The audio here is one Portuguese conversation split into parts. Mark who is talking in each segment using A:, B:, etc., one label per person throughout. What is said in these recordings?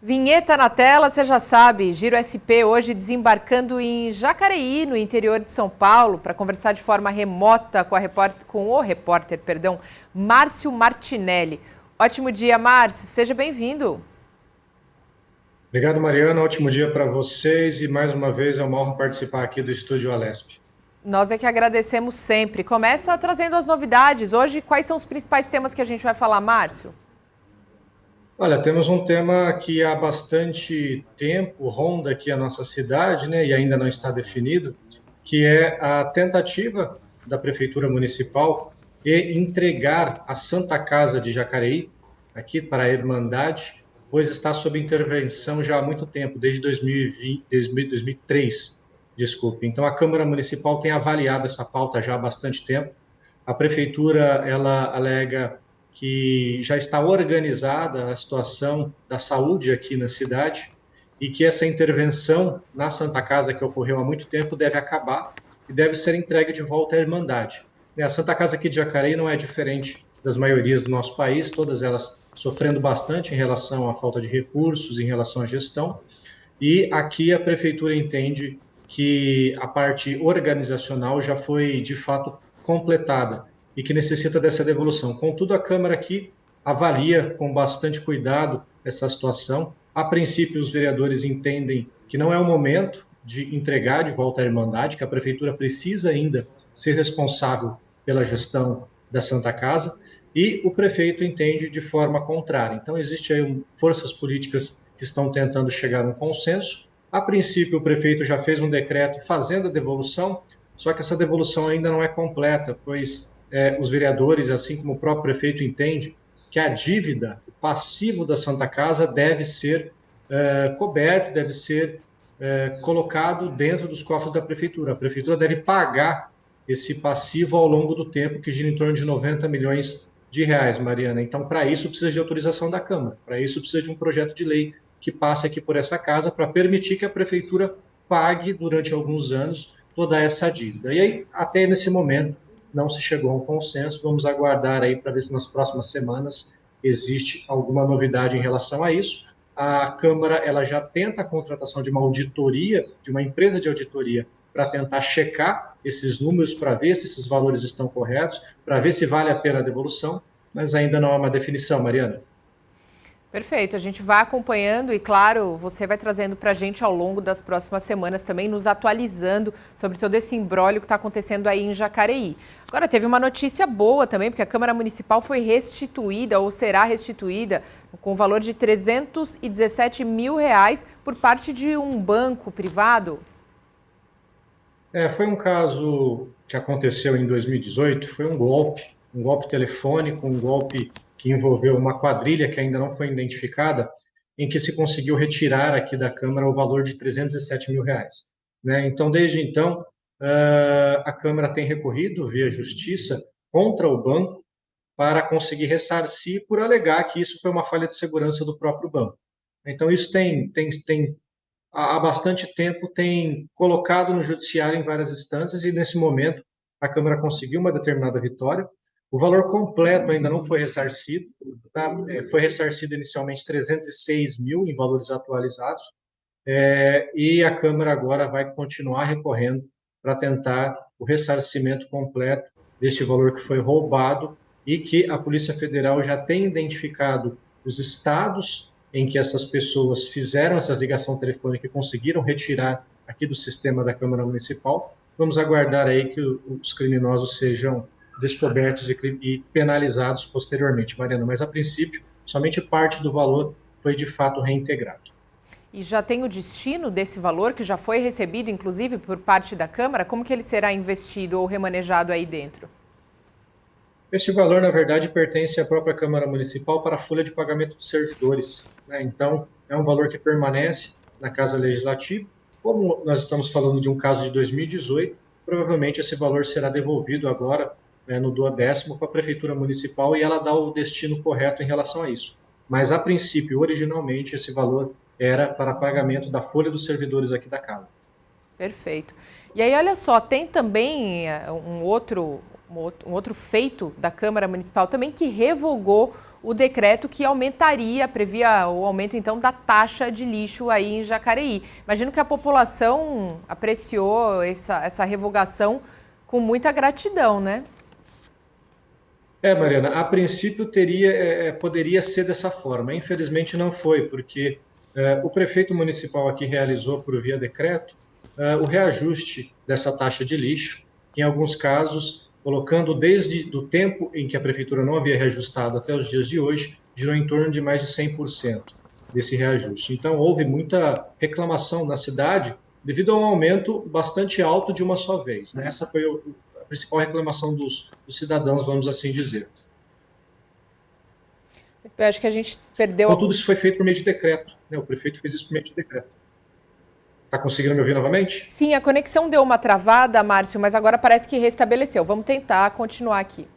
A: Vinheta na tela, você já sabe, Giro SP hoje desembarcando em Jacareí, no interior de São Paulo, para conversar de forma remota com o repórter, Márcio Martinelli. Ótimo dia, Márcio, seja bem-vindo.
B: Obrigado, Mariana. Ótimo dia para vocês e mais uma vez é uma honra participar aqui do Estúdio Alesp.
A: Nós é que agradecemos sempre. Começa trazendo as novidades. Hoje, quais são os principais temas que a gente vai falar, Márcio?
B: Olha, temos um tema que há bastante tempo ronda aqui a nossa cidade, né, e ainda não está definido, que é a tentativa da Prefeitura Municipal de entregar a Santa Casa de Jacareí, aqui para a Irmandade, pois está sob intervenção já há muito tempo, desde 2020, 2003, desculpe. Então, a Câmara Municipal tem avaliado essa pauta já há bastante tempo. A Prefeitura, ela alega que já está organizada a situação da saúde aqui na cidade e que essa intervenção na Santa Casa, que ocorreu há muito tempo, deve acabar e deve ser entregue de volta à Irmandade. A Santa Casa aqui de Jacareí não é diferente das maiorias do nosso país, todas elas sofrendo bastante em relação à falta de recursos, em relação à gestão, e aqui a Prefeitura entende que a parte organizacional já foi, de fato, completada e que necessita dessa devolução. Contudo, a Câmara aqui avalia com bastante cuidado essa situação. A princípio, os vereadores entendem que não é o momento de entregar de volta à Irmandade, que a Prefeitura precisa ainda ser responsável pela gestão da Santa Casa, e o prefeito entende de forma contrária. Então, existem aí forças políticas que estão tentando chegar a um consenso. A princípio, o prefeito já fez um decreto fazendo a devolução, só que essa devolução ainda não é completa, pois os vereadores, assim como o próprio prefeito, entende que a dívida, o passivo da Santa Casa deve ser coberto, deve ser colocado dentro dos cofres da prefeitura. A prefeitura deve pagar esse passivo ao longo do tempo, que gira em torno de 90 milhões de reais, Mariana. Então, para isso, precisa de autorização da Câmara. Para isso, precisa de um projeto de lei que passe aqui por essa casa para permitir que a prefeitura pague durante alguns anos toda essa dívida. E aí, até nesse momento, não se chegou a um consenso. Vamos aguardar aí para ver se nas próximas semanas existe alguma novidade em relação a isso. A Câmara ela já tenta a contratação de uma auditoria, de uma empresa de auditoria, para tentar checar esses números, para ver se esses valores estão corretos, para ver se vale a pena a devolução, mas ainda não há uma definição, Mariana.
A: Perfeito, a gente vai acompanhando e, claro, você vai trazendo para a gente ao longo das próximas semanas também, nos atualizando sobre todo esse imbróglio que está acontecendo aí em Jacareí. Agora, teve uma notícia boa também, porque a Câmara Municipal foi restituída, ou será restituída, com o valor de R$ 317 mil por parte de um banco privado.
B: Foi um caso que aconteceu em 2018, foi um golpe telefônico, um golpe que envolveu uma quadrilha que ainda não foi identificada, em que se conseguiu retirar aqui da Câmara o valor de R$ 307 mil. Né? Então, desde então, a Câmara tem recorrido via justiça contra o banco para conseguir ressarcir por alegar que isso foi uma falha de segurança do próprio banco. Então, isso tem há bastante tempo tem colocado no judiciário em várias instâncias e, nesse momento, a Câmara conseguiu uma determinada vitória. O valor completo ainda não foi ressarcido, tá? Foi ressarcido inicialmente 306 mil em valores atualizados, e a Câmara agora vai continuar recorrendo para tentar o ressarcimento completo deste valor que foi roubado e que a Polícia Federal já tem identificado os estados em que essas pessoas fizeram essas ligações telefônicas e conseguiram retirar aqui do sistema da Câmara Municipal. Vamos aguardar aí que os criminosos sejam descobertos e penalizados posteriormente, Mariana. Mas, a princípio, somente parte do valor foi de fato reintegrado.
A: E já tem o destino desse valor, que já foi recebido, inclusive, por parte da Câmara? Como que ele será investido ou remanejado aí dentro?
B: Este valor, na verdade, pertence à própria Câmara Municipal para a folha de pagamento dos servidores, né? Então, é um valor que permanece na Casa Legislativa. Como nós estamos falando de um caso de 2018, provavelmente esse valor será devolvido agora, né, no duodécimo, para a Prefeitura Municipal e ela dá o destino correto em relação a isso. Mas, a princípio, originalmente, esse valor era para pagamento da folha dos servidores aqui da Casa.
A: Perfeito. E aí, olha só, tem também um outro feito da Câmara Municipal também que revogou o decreto que previa o aumento então da taxa de lixo aí em Jacareí. Imagino que a população apreciou essa revogação com muita gratidão, né?
B: Mariana, a princípio poderia ser dessa forma. Infelizmente não foi, porque o prefeito municipal aqui realizou por via decreto o reajuste dessa taxa de lixo, que em alguns casos, colocando desde o tempo em que a prefeitura não havia reajustado até os dias de hoje, girou em torno de mais de 100% desse reajuste. Então houve muita reclamação na cidade devido a um aumento bastante alto de uma só vez, né? Essa foi a principal reclamação dos cidadãos, vamos assim dizer.
A: Eu acho que a gente perdeu...
B: Então, tudo isso foi feito por meio de decreto, né? O prefeito fez isso por meio de decreto. Está conseguindo me ouvir novamente?
A: Sim, a conexão deu uma travada, Márcio, mas agora parece que restabeleceu. Vamos tentar continuar aqui.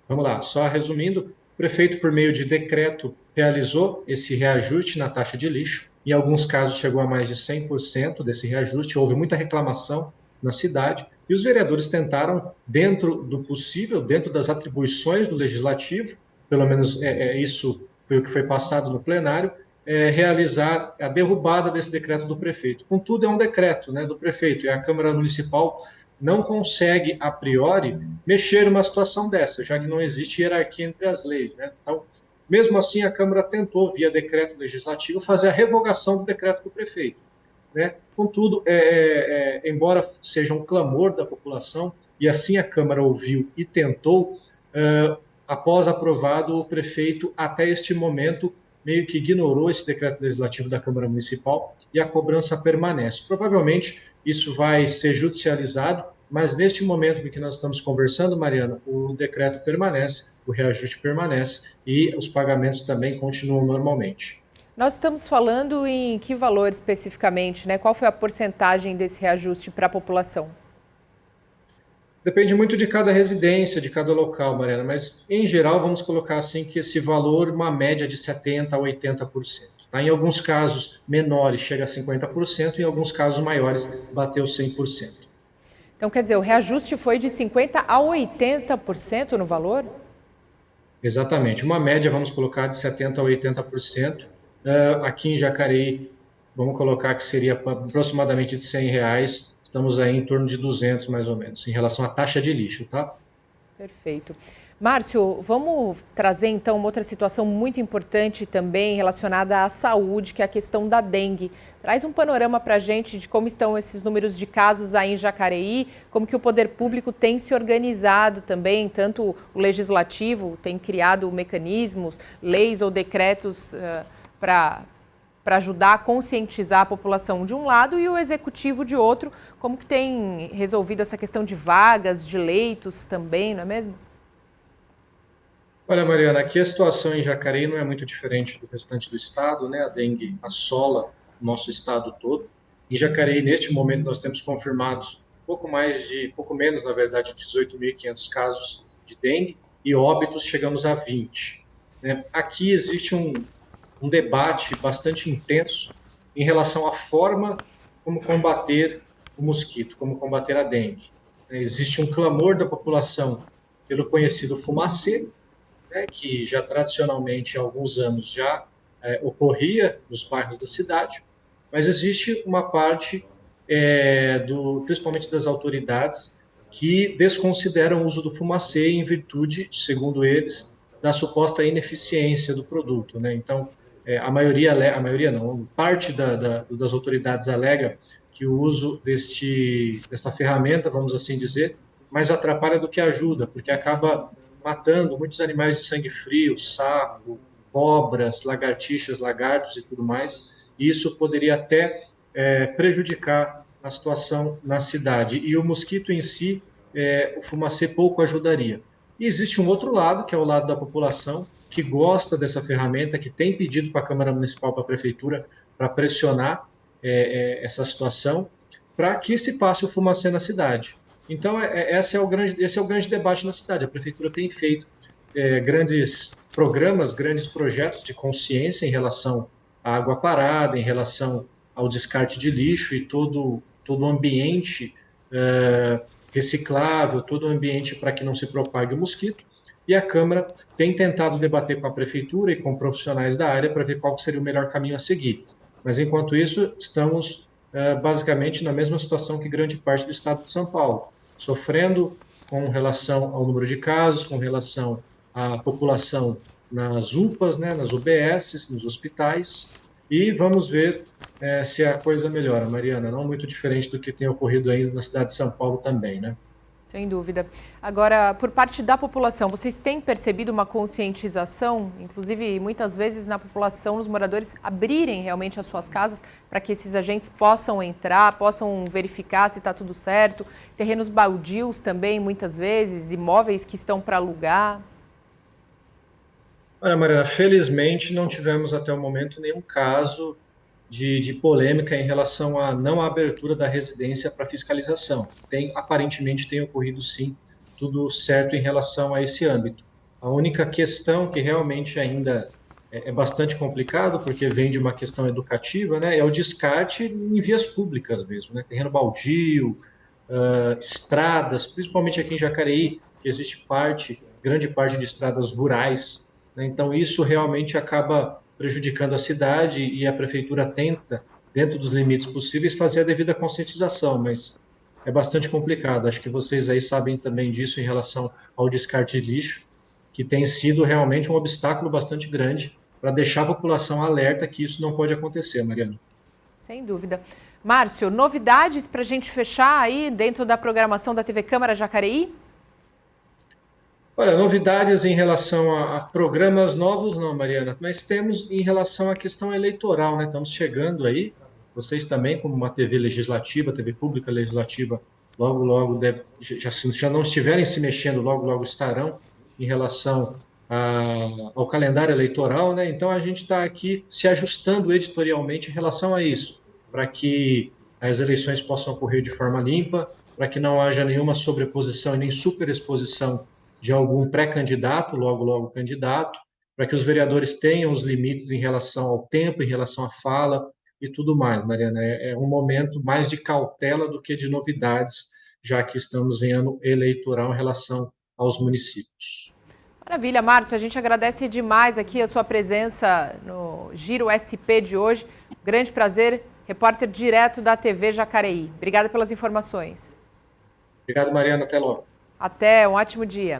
B: Vamos lá, só resumindo, o prefeito, por meio de decreto, realizou esse reajuste na taxa de lixo. Em alguns casos, chegou a mais de 100% desse reajuste. Houve muita reclamação na cidade. E os vereadores tentaram, dentro do possível, dentro das atribuições do legislativo, pelo menos isso foi o que foi passado no plenário, realizar a derrubada desse decreto do prefeito. Contudo, é um decreto, né, do prefeito, e a Câmara Municipal não consegue, a priori, mexer numa situação dessa, já que não existe hierarquia entre as leis, né? Então, mesmo assim, a Câmara tentou, via decreto legislativo, fazer a revogação do decreto do prefeito, né? Contudo, embora seja um clamor da população, e assim a Câmara ouviu e tentou, após aprovado, o prefeito, até este momento, meio que ignorou esse decreto legislativo da Câmara Municipal e a cobrança permanece. Provavelmente isso vai ser judicializado, mas neste momento em que nós estamos conversando, Mariana, o decreto permanece, o reajuste permanece e os pagamentos também continuam normalmente.
A: Nós estamos falando em que valor especificamente, né? Qual foi a porcentagem desse reajuste para a população?
B: Depende muito de cada residência, de cada local, Mariana, mas em geral vamos colocar assim que esse valor, uma média de 70% a 80%. Tá? Em alguns casos menores chega a 50%, em alguns casos maiores bateu 100%.
A: Então quer dizer, o reajuste foi de 50% a 80% no valor?
B: Exatamente, uma média vamos colocar de 70% a 80%. Aqui em Jacareí, vamos colocar que seria aproximadamente de R$100, estamos aí em torno de 200 mais ou menos, em relação à taxa de lixo, tá?
A: Perfeito. Márcio, vamos trazer então uma outra situação muito importante também relacionada à saúde, que é a questão da dengue. Traz um panorama para a gente de como estão esses números de casos aí em Jacareí, como que o poder público tem se organizado também, tanto o legislativo tem criado mecanismos, leis ou decretos para ajudar a conscientizar a população de um lado e o executivo de outro, como que tem resolvido essa questão de vagas, de leitos também, não é mesmo?
B: Olha, Mariana, aqui a situação em Jacareí não é muito diferente do restante do estado, né? A dengue assola o nosso estado todo. Em Jacareí, neste momento, nós temos confirmados pouco menos, na verdade, 18.500 casos de dengue e óbitos chegamos a 20. Né? Aqui existe um debate bastante intenso em relação à forma como combater o mosquito, como combater a dengue. Existe um clamor da população pelo conhecido fumacê, né, que já tradicionalmente há alguns anos já ocorria nos bairros da cidade, mas existe uma parte, principalmente das autoridades, que desconsideram o uso do fumacê em virtude, segundo eles, da suposta ineficiência do produto, né? Então, parte das autoridades alega que o uso dessa ferramenta, vamos assim dizer, mais atrapalha do que ajuda, porque acaba matando muitos animais de sangue frio, sapo, cobras, lagartixas, lagartos e tudo mais. E isso poderia até prejudicar a situação na cidade. E o mosquito em si, o fumacê pouco ajudaria. E existe um outro lado, que é o lado da população, que gosta dessa ferramenta, que tem pedido para a Câmara Municipal, para a Prefeitura, para pressionar essa situação, para que se passe o fumacê na cidade. Então, esse é o grande debate na cidade. A Prefeitura tem feito grandes programas, grandes projetos de consciência em relação à água parada, em relação ao descarte de lixo e todo o ambiente reciclável, todo o ambiente para que não se propague o mosquito. e a Câmara tem tentado debater com a Prefeitura e com profissionais da área para ver qual seria o melhor caminho a seguir. Mas, enquanto isso, estamos basicamente na mesma situação que grande parte do estado de São Paulo, sofrendo com relação ao número de casos, com relação à população nas UPAs, né, nas UBSs, nos hospitais, e vamos ver se a coisa melhora, Mariana, não muito diferente do que tem ocorrido aí na cidade de São Paulo também, né?
A: Sem dúvida. Agora, por parte da população, vocês têm percebido uma conscientização, inclusive muitas vezes na população, nos moradores abrirem realmente as suas casas para que esses agentes possam entrar, possam verificar se está tudo certo? Terrenos baldios também, muitas vezes, imóveis que estão para alugar?
B: Olha, Mariana, felizmente não tivemos até o momento nenhum caso de polêmica em relação à não abertura da residência para fiscalização. Aparentemente tem ocorrido sim, tudo certo em relação a esse âmbito. A única questão que realmente ainda é bastante complicado, porque vem de uma questão educativa, né, é o descarte em vias públicas mesmo, né, terreno baldio, estradas, principalmente aqui em Jacareí, que existe grande parte de estradas rurais, né, então isso realmente acaba prejudicando a cidade e a prefeitura tenta, dentro dos limites possíveis, fazer a devida conscientização, mas é bastante complicado. Acho que vocês aí sabem também disso em relação ao descarte de lixo, que tem sido realmente um obstáculo bastante grande para deixar a população alerta que isso não pode acontecer, Mariana.
A: Sem dúvida. Márcio, novidades para a gente fechar aí dentro da programação da TV Câmara Jacareí?
B: Olha, novidades em relação a programas novos, não, Mariana, mas temos em relação à questão eleitoral, né? Estamos chegando aí, vocês também, como uma TV legislativa, TV pública legislativa, logo, logo, já não estiverem se mexendo, logo, logo estarão em relação ao calendário eleitoral, né? Então, a gente está aqui se ajustando editorialmente em relação a isso, para que as eleições possam ocorrer de forma limpa, para que não haja nenhuma sobreposição e nem superexposição de algum pré-candidato, logo, logo candidato, para que os vereadores tenham os limites em relação ao tempo, em relação à fala e tudo mais, Mariana. É um momento mais de cautela do que de novidades, já que estamos em ano eleitoral em relação aos municípios.
A: Maravilha, Márcio. A gente agradece demais aqui a sua presença no Giro SP de hoje. Grande prazer, repórter direto da TV Jacareí. Obrigada pelas informações.
B: Obrigado, Mariana. Até logo.
A: Até, um ótimo dia.